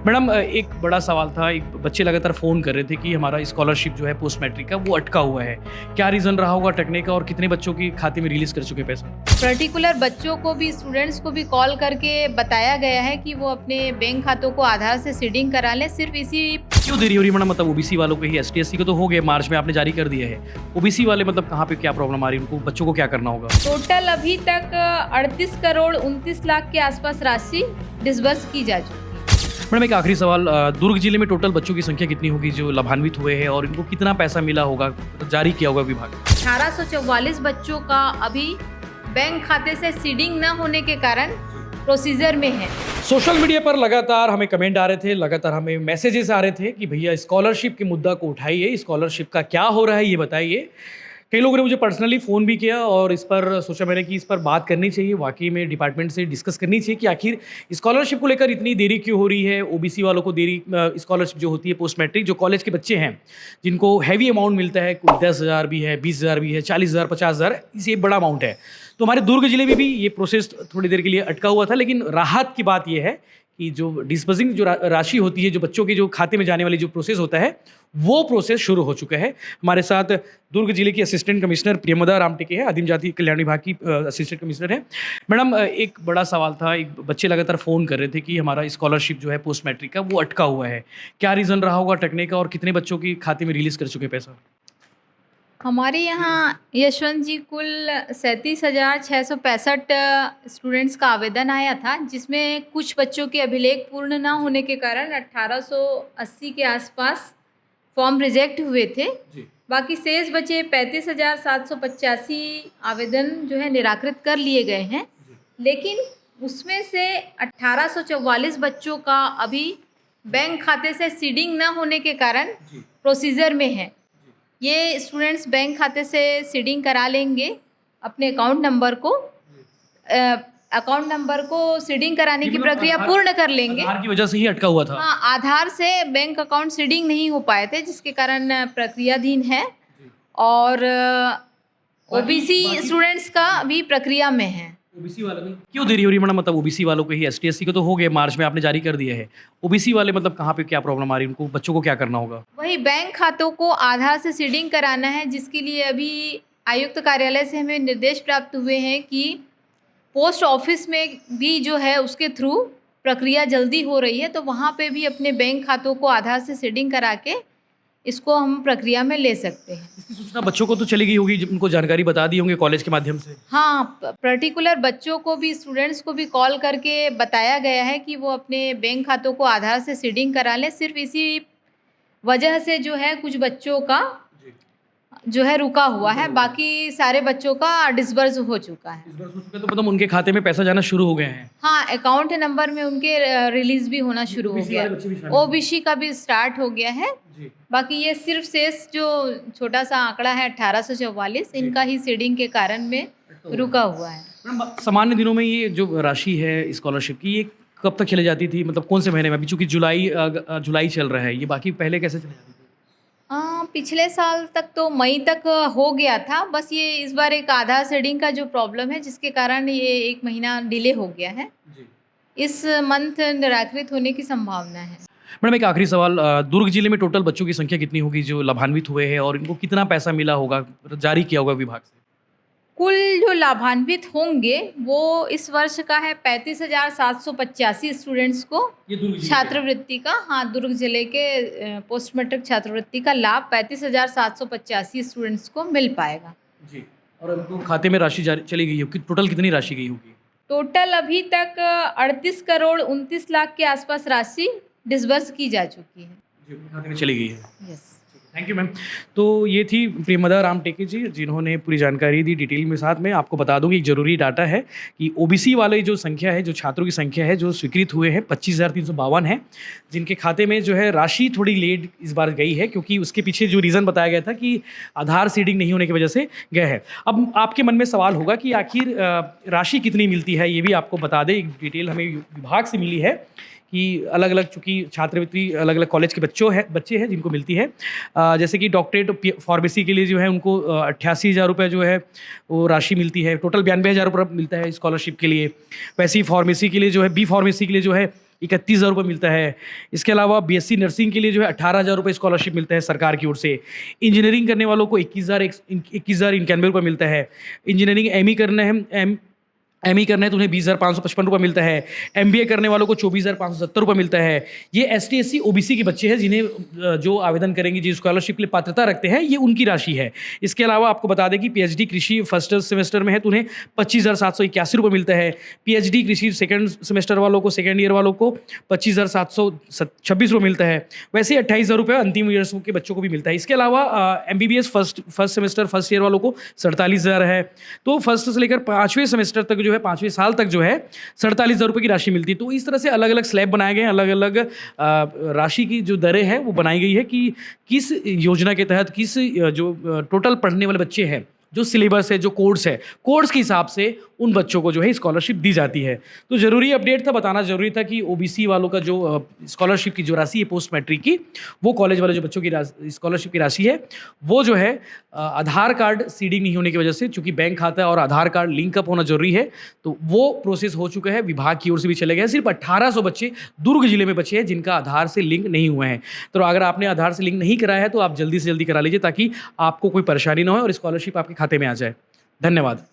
Madam एक बड़ा सवाल था। एक बच्चे लगातार फ़ोन कर रहे थे कि हमारा स्कॉलरशिप जो है पोस्ट मैट्रिक का वो अटका हुआ है। क्या रीज़न रहा होगा अटकने का और कितने बच्चों के खाते में रिलीज़ कर चुके पैसा? पर्टिकुलर बच्चों को भी, स्टूडेंट्स को भी कॉल करके बताया गया है कि वो अपने बैंक खातों को आधार से सीडिंग करा लें। सिर्फ इसी क्यों देरी हो रही है मैडम? मतलब ओबीसी वालों को ही, एसटी/एससी को तो हो गए, मार्च में आपने जारी कर दिया है। ओबीसी वाले मतलब कहाँ पे क्या प्रॉब्लम आ रही है उनको? बच्चों को क्या करना होगा? टोटल अभी तक 38 करोड़ 29 लाख के आसपास राशि डिसबर्स की जा चुकी है। मैडम एक आखिरी सवाल, दुर्ग जिले में टोटल बच्चों की संख्या कितनी होगी जो लाभान्वित हुए हैं और इनको कितना पैसा मिला होगा, जारी किया होगा विभाग? 1844 बच्चों का अभी बैंक खाते से सीडिंग न होने के कारण प्रोसीजर में है। सोशल मीडिया पर लगातार हमें कमेंट आ रहे थे, लगातार हमें मैसेजेस आ रहे थे कि भैया स्कॉलरशिप के मुद्दा को उठाइए, स्कॉलरशिप का क्या हो रहा है ये बताइए। कई लोगों ने मुझे पर्सनली फ़ोन भी किया और इस पर सोचा मैंने कि इस पर बात करनी चाहिए, वाकई में डिपार्टमेंट से डिस्कस करनी चाहिए कि आखिर स्कॉलरशिप को लेकर इतनी देरी क्यों हो रही है। ओबीसी वालों को देरी स्कॉलरशिप जो होती है पोस्ट मैट्रिक, जो कॉलेज के बच्चे हैं जिनको हैवी अमाउंट मिलता है, कोई 10,000 भी है, 20,000 भी है, 40,000, 50,000, ये बड़ा अमाउंट है। तो हमारे दुर्ग जिले में भी ये प्रोसेस थोड़ी देर के लिए अटका हुआ था, लेकिन राहत की बात यह है कि जो डिस्बर्सिंग जो राशि होती है, जो बच्चों के जो खाते में जाने वाली जो प्रोसेस होता है, वो प्रोसेस शुरू हो चुका है। हमारे साथ दुर्ग जिले की असिस्टेंट कमिश्नर प्रियमदा रामटेके है, आदिम जाति कल्याण विभाग की असिस्टेंट कमिश्नर है। मैडम एक बड़ा सवाल था। एक बच्चे लगातार फ़ोन कर रहे थे कि हमारा स्कॉलरशिप जो है पोस्ट मैट्रिक का वो अटका हुआ है। क्या रीज़न रहा होगा अटकने का और कितने बच्चों के खाते में रिलीज़ कर चुके पैसा? हमारे यहाँ यशवंत जी कुल 37,665 स्टूडेंट्स का आवेदन आया था, जिसमें कुछ बच्चों के अभिलेख पूर्ण ना होने के कारण 1880 के आसपास फॉर्म रिजेक्ट हुए थे। बाकी शेष बचे 35,785 आवेदन जो है निराकृत कर लिए गए हैं, लेकिन उसमें से 1844 बच्चों का अभी बैंक खाते से सीडिंग न होने के कारण प्रोसीजर में है। ये स्टूडेंट्स बैंक खाते से सीडिंग करा लेंगे अपने अकाउंट नंबर को सीडिंग कराने की प्रक्रिया पूर्ण कर लेंगे। आधार की वजह से ही अटका हुआ था। हाँ, आधार से बैंक अकाउंट सीडिंग नहीं हो पाए थे, जिसके कारण प्रक्रियाधीन है। और ओबीसी स्टूडेंट्स का भी प्रक्रिया में है। ओबीसी वाले में क्यों देरी हो रही है मैडम? मतलब ओबीसी वालों को ही, एसटी/एससी को तो हो गए, मार्च में आपने जारी कर दिया है। ओबीसी वाले मतलब कहाँ पे क्या प्रॉब्लम आ रही है उनको? बच्चों को क्या करना होगा? वही बैंक खातों को आधार से सीडिंग कराना है, जिसके लिए अभी आयुक्त कार्यालय से हमें निर्देश प्राप्त हुए हैं कि पोस्ट ऑफिस में भी जो है उसके थ्रू प्रक्रिया जल्दी हो रही है, तो वहाँ पे भी अपने बैंक खातों को आधार से सीडिंग करा के इसको हम प्रक्रिया में ले सकते हैं। इसकी सूचना बच्चों को तो चली गई होगी, उनको जानकारी बता दी होंगे कॉलेज के माध्यम से? हाँ, पर्टिकुलर बच्चों को भी, स्टूडेंट्स को भी कॉल करके बताया गया है कि वो अपने बैंक खातों को आधार से सीडिंग करा लें। सिर्फ इसी वजह से जो है कुछ बच्चों का जो है रुका हुआ है, बाकी सारे बच्चों का डिसबर्स हो चुका है। डिसबर्स हो चुका है तो मतलब उनके खाते में पैसा जाना शुरू हो गए हैं? हाँ, अकाउंट नंबर में उनके रिलीज भी होना शुरू हो गया। ओबीसी का भी स्टार्ट हो गया है। बाकी ये सिर्फ शेष जो छोटा सा आंकड़ा है 1844, इनका ही सीडिंग के कारण में रुका हुआ है। सामान्य दिनों में ये जो राशि है स्कॉलरशिप की, ये कब तक चले जाती थी? मतलब कौन से महीने में? अभी चूंकि जुलाई चल रहा है, ये बाकी पहले कैसे चले जाती थी? पिछले साल तक तो मई तक हो गया था। बस ये इस बार एक आधार सीडिंग का जो प्रॉब्लम है, जिसके कारण ये 1 महीना डिले हो गया है। इस मंथ निराकृत होने की संभावना है। मैडम एक आखिरी सवाल, दुर्ग जिले में टोटल बच्चों की संख्या कितनी होगी जो लाभान्वित हुए हैं और इनको कितना पैसा मिला होगा, जारी किया होगा विभाग से? कुल जो लाभान्वित होंगे वो इस वर्ष का है 35,785 स्टूडेंट्स को छात्रवृत्ति का। हाँ, दुर्ग जिले के पोस्ट मैट्रिक छात्रवृत्ति का लाभ 35,785 स्टूडेंट्स को मिल पाएगा। जी, और उनको खाते में राशि चली गई होगी? टोटल कितनी राशि गई होगी? टोटल अभी तक 38 करोड़ 29 लाख के आसपास राशि डिसबर्स की जा चुकी है। जी, खाते में चली गई है। Yes, thank you ma'am. तो ये थी प्रियमदा रामटेके जी, जिन्होंने पूरी जानकारी दी डिटेल में। साथ में आपको बता दूं कि एक ज़रूरी डाटा है कि ओबीसी वाले जो संख्या है, जो छात्रों की संख्या है जो स्वीकृत हुए हैं 25,352 हैं, जिनके खाते में जो है राशि थोड़ी लेट इस बार गई है, क्योंकि उसके पीछे जो रीज़न बताया गया था कि आधार सीडिंग नहीं होने की वजह से गया है। अब आपके मन में सवाल होगा कि आखिर राशि कितनी मिलती है, ये भी आपको बता दें। एक डिटेल हमें विभाग से मिली है कि अलग अलग, चूँकि छात्रवृत्ति अलग अलग कॉलेज के बच्चे हैं जिनको मिलती है। जैसे कि डॉक्टरेट फार्मेसी के लिए जो है उनको 88,000 रुपये जो है वो राशि मिलती है। टोटल 92,000 रुपये मिलता है स्कॉलरशिप के लिए। वैसे ही फार्मेसी के लिए जो है, बी फार्मेसी के लिए जो है 31,000 रुपये मिलता है। इसके अलावा बीएससी नर्सिंग के लिए जो है 18,000 रुपये स्कॉलरशिप मिलता है सरकार की ओर से। इंजीनियरिंग करने वालों को 21,091 रुपये मिलता है। इंजीनियरिंग एमई करना है तो उन्हें 20,555 रुपये मिलता है। एमबीए करने वालों को 24,570 रुपये मिलता है। ये एसटी एससी ओबीसी के बच्चे हैं जिन्हें जो आवेदन करेंगे, जो स्कॉलरशिप के लिए पात्रता रखते हैं, ये उनकी राशि है। इसके अलावा आपको बता दें कि पीएचडी कृषि फर्स्ट सेमेस्टर में है तो उन्हें 25,781 रुपये मिलता है। पीएचडी कृषि सेकंड सेमेस्टर वालों को, सेकंड ईयर वालों को 25,726 रुपये मिलता है। वैसे 28,000 रुपये अंतिम ईयर्स के बच्चों को भी मिलता है। इसके अलावा MBBS first semester first year वालों को 47,000 है। तो फर्स्ट से लेकर 5वें सेमेस्टर तक जो है, 5वें साल तक जो है 47,000 रुपये की राशि मिलती है। तो इस तरह से अलग अलग स्लैब बनाए गए हैं, अलग अलग राशि की जो दरें हैं वो बनाई गई है कि किस योजना के तहत किस जो टोटल पढ़ने वाले बच्चे हैं, जो सिलेबस है, जो कोर्स है, कोर्स के हिसाब से उन बच्चों को जो है स्कॉलरशिप दी जाती है। तो ज़रूरी अपडेट था, बताना ज़रूरी था कि ओबीसी वालों का जो स्कॉलरशिप की जो राशि है पोस्ट मैट्रिक की, वो कॉलेज वाले जो बच्चों की स्कॉलरशिप की राशि है वो जो है आधार कार्ड सीडिंग नहीं होने की वजह से, चूंकि बैंक खाता और आधार कार्ड लिंक अप होना जरूरी है, तो वो प्रोसेस हो चुका है, विभाग की ओर से भी चले गए। सिर्फ 1800 बच्चे दुर्ग जिले में बचे हैं जिनका आधार से लिंक नहीं हुए हैं। तो अगर आपने आधार से लिंक नहीं कराया है तो आप जल्दी से जल्दी करा लीजिए ताकि आपको कोई परेशानी ना हो और स्कॉलरशिप आपके खाते में आ जाए। धन्यवाद।